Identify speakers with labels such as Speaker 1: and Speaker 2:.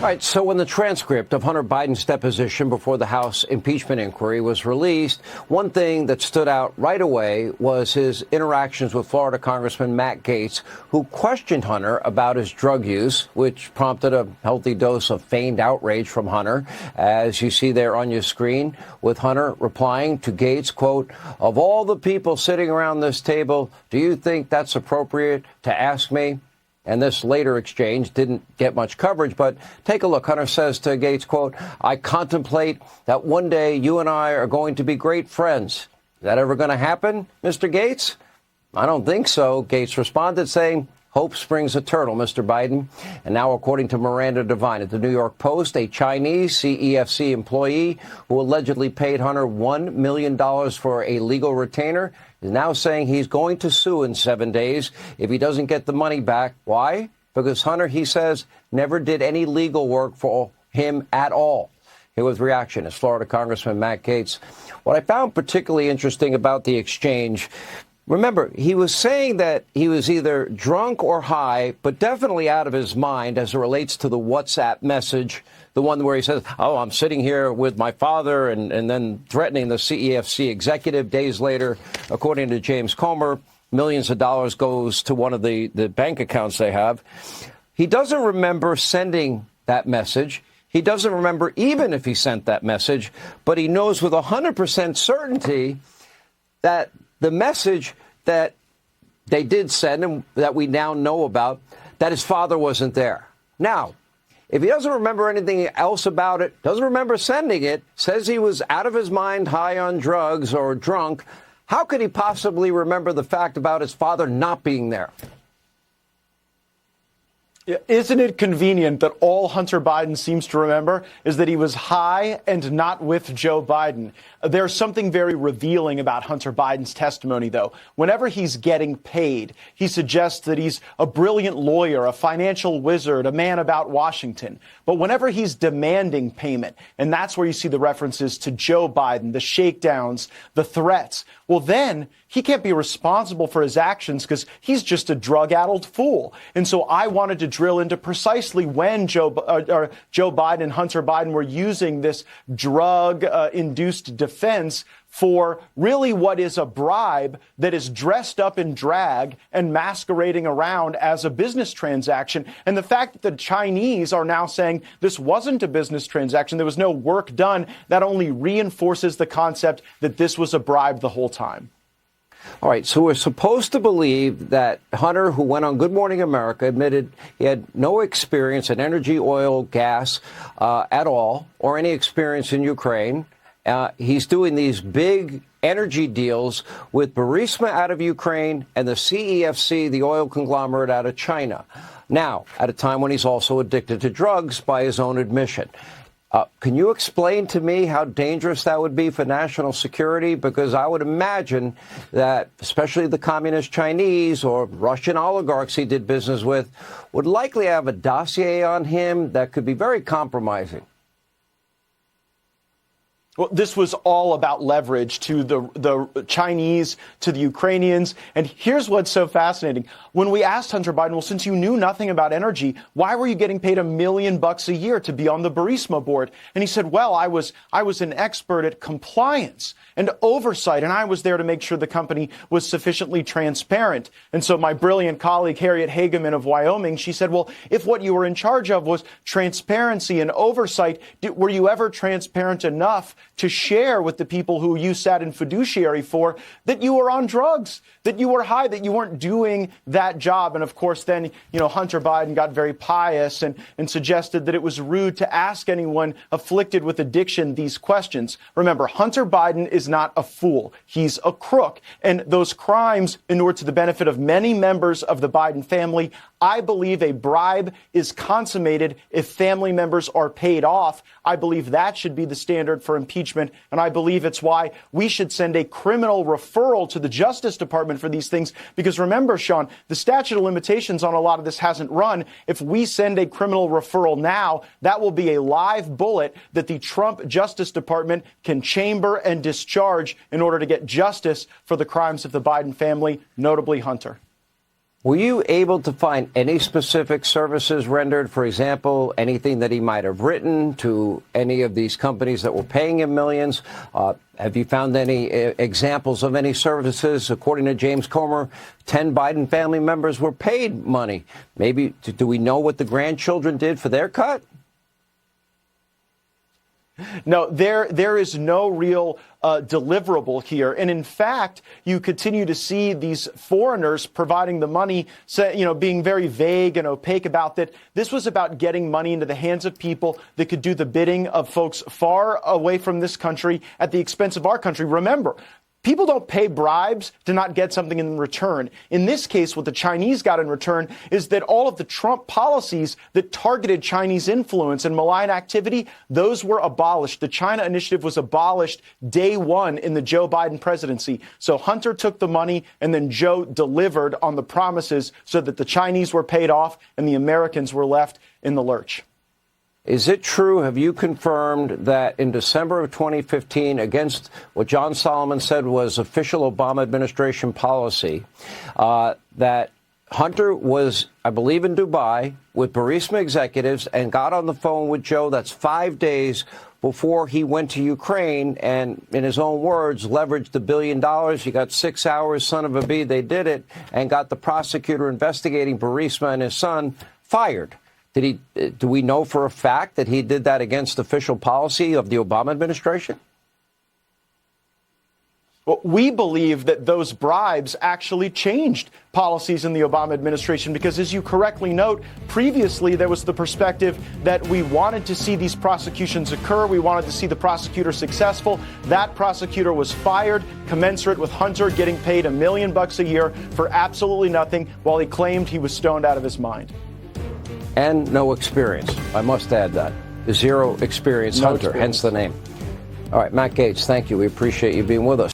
Speaker 1: All right, so when the transcript of Hunter Biden's deposition before the House impeachment inquiry was released, one thing that stood out right away was his interactions with Florida Congressman Matt Gaetz, who questioned Hunter about his drug use, which prompted a healthy dose of feigned outrage from Hunter, as you see there on your screen, with Hunter replying to Gaetz, quote, "Of all the people sitting around this table, do you think that's appropriate to ask me?" And this later exchange didn't get much coverage, but take a look. Hunter says to Gaetz, quote, "I contemplate that one day you and I are going to be great friends. Is that ever going to happen, Mr. Gaetz?" "I don't think so," Gaetz responded, saying, "Hope springs eternal, Mr. Biden." And now, according to Miranda Devine at the New York Post, a Chinese CEFC employee who allegedly paid Hunter $1 million for a legal retainer is now saying he's going to sue in 7 days if he doesn't get the money back. Why? Because Hunter, he says, never did any legal work for him at all. Here with reaction is Florida Congressman Matt Gaetz. What I found particularly interesting about the exchange, remember, he was saying that he was either drunk or high, but definitely out of his mind as it relates to the WhatsApp message, the one where he says, "Oh, I'm sitting here with my father," and then threatening the CEFC executive. Days later, according to James Comer, millions of dollars goes to one of the bank accounts they have. He doesn't remember sending that message. He doesn't remember even if he sent that message, but he knows with 100% certainty that the message that they did send and that we now know about, that his father wasn't there. Now, if he doesn't remember anything else about it, doesn't remember sending it, says he was out of his mind, high on drugs or drunk, how could he possibly remember the fact about his father not being there?
Speaker 2: Isn't it convenient that all Hunter Biden seems to remember is that he was high and not with Joe Biden? There's something very revealing about Hunter Biden's testimony, though. Whenever he's getting paid, he suggests that he's a brilliant lawyer, a financial wizard, a man about Washington. But whenever he's demanding payment, and that's where you see the references to Joe Biden, the shakedowns, the threats, well, then he can't be responsible for his actions because he's just a drug-addled fool. And so I wanted to drill into precisely when Joe Biden and Hunter Biden were using this drug-induced defense for really what is a bribe that is dressed up in drag and masquerading around as a business transaction. And the fact that the Chinese are now saying this wasn't a business transaction, there was no work done, that only reinforces the concept that this was a bribe the whole time.
Speaker 1: All right, so we're supposed to believe that Hunter, who went on Good Morning America, admitted he had no experience in energy, oil, gas at all, or any experience in Ukraine. He's doing these big energy deals with Burisma out of Ukraine and the CEFC, the oil conglomerate, out of China. Now, at a time when he's also addicted to drugs by his own admission. Can you explain to me how dangerous that would be for national security? Because I would imagine that especially the communist Chinese or Russian oligarchs he did business with would likely have a dossier on him that could be very compromising.
Speaker 2: Well, this was all about leverage to the Chinese, to the Ukrainians. And here's what's so fascinating. When we asked Hunter Biden, well, since you knew nothing about energy, why were you getting paid $1 million a year to be on the Burisma board? And he said, well, I was an expert at compliance and oversight, and I was there to make sure the company was sufficiently transparent. And so my brilliant colleague, Harriet Hageman of Wyoming, she said, well, if what you were in charge of was transparency and oversight, were you ever transparent enough to share with the people who you sat in fiduciary for that you were on drugs, that you were high, that you weren't doing that job? And of course, then, Hunter Biden got very pious and suggested that it was rude to ask anyone afflicted with addiction these questions. Remember, Hunter Biden is not a fool. He's a crook. And those crimes inure to the benefit of many members of the Biden family. I believe a bribe is consummated if family members are paid off. I believe that should be the standard for impeachment, and I believe it's why we should send a criminal referral to the Justice Department for these things, because remember, Sean, the statute of limitations on a lot of this hasn't run. If we send a criminal referral now, that will be a live bullet that the Trump Justice Department can chamber and discharge in order to get justice for the crimes of the Biden family, notably Hunter.
Speaker 1: Were you able to find any specific services rendered, for example, anything that he might have written to any of these companies that were paying him millions? Have you found any examples of any services? According to James Comer, 10 Biden family members were paid money. Maybe, do we know what the grandchildren did for their cut?
Speaker 2: No, there is no real deliverable here. And in fact, you continue to see these foreigners providing the money, being very vague and opaque about that. This was about getting money into the hands of people that could do the bidding of folks far away from this country at the expense of our country. Remember, people don't pay bribes to not get something in return. In this case, what the Chinese got in return is that all of the Trump policies that targeted Chinese influence and malign activity, those were abolished. The China Initiative was abolished day one in the Joe Biden presidency. So Hunter took the money and then Joe delivered on the promises so that the Chinese were paid off and the Americans were left in the lurch.
Speaker 1: Is it true, have you confirmed that in December of 2015, against what John Solomon said was official Obama administration policy, that Hunter was, I believe, in Dubai with Burisma executives and got on the phone with Joe, that's 5 days before he went to Ukraine and, in his own words, leveraged $1 billion. You got 6 hours, son of a bee, they did it, and got the prosecutor investigating Burisma and his son fired. Do we know for a fact that he did that against official policy of the Obama administration?
Speaker 2: Well, we believe that those bribes actually changed policies in the Obama administration because, as you correctly note, previously there was the perspective that we wanted to see these prosecutions occur. We wanted to see the prosecutor successful. That prosecutor was fired, commensurate with Hunter getting paid $1 million a year for absolutely nothing while he claimed he was stoned out of his mind.
Speaker 1: And no experience. I must add that. Zero experience, Hunter, hence the name. All right, Matt Gaetz, thank you. We appreciate you being with us.